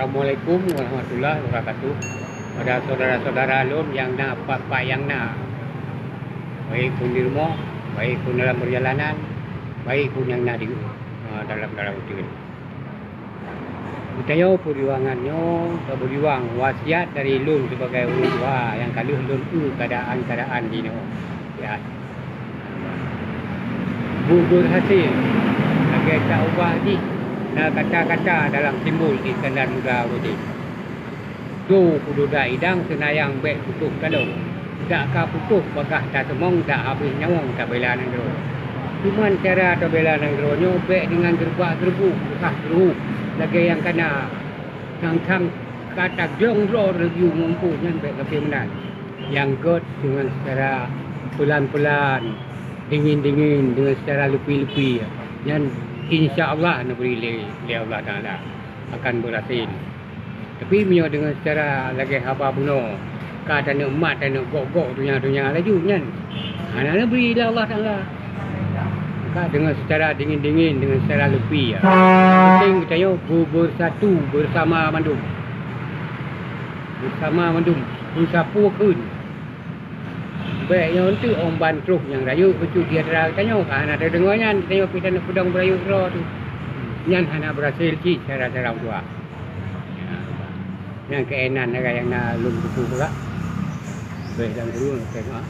Assalamualaikum warahmatullahi wabarakatuh. Pada saudara-saudara lun yang nak apa yang nak, baik pun di rumah, baik pun dalam perjalanan, baik pun yang nak di dalam hotel. Kita yo perjuangannya, berjuang wasiat dari lun sebagai orang tua yang kaluh lun keadaan di no. Ya. Gugur hasil. Lagi tak ubah ni. Nah kata-kata dalam simbol di Iskandar Muda Rodi. Tu kududa idang senayang bek putus kalau. Tak ka putus bakah tak semong tak habis nyawang tak bela nang dro. Cuman cara tak bela nang dro nyo bek dengan gerbak gerbu bekah gerbu. Lagi yang kena tang kata jongro review mampu nyan bek kape menan. Yang god dengan secara pelan-pelan, dingin-dingin dengan secara lepi-lepi. Dan insya-Allah negeri li Allah Taala akan berhasil. Tapi punya dengan secara lagi haba buno, kata nak mat dan nak gok-gok dunia laju kan. Ana negeri li Allah Taala. Maka dengan secara dingin-dingin dengan secara lepi. Penting kita yo bersatu bersama mandum. Bersama mandum, bersapu kun. Baik yang tu orang Bantruk yang rayu betul dia tanya kan ada dengannya tengok kita nak pedang berayu ro tu. Nyan hana berhasil ci cara-cara tua. Ya. Yang keenan yang nak lum betul pula. Baik dan dulu tengok.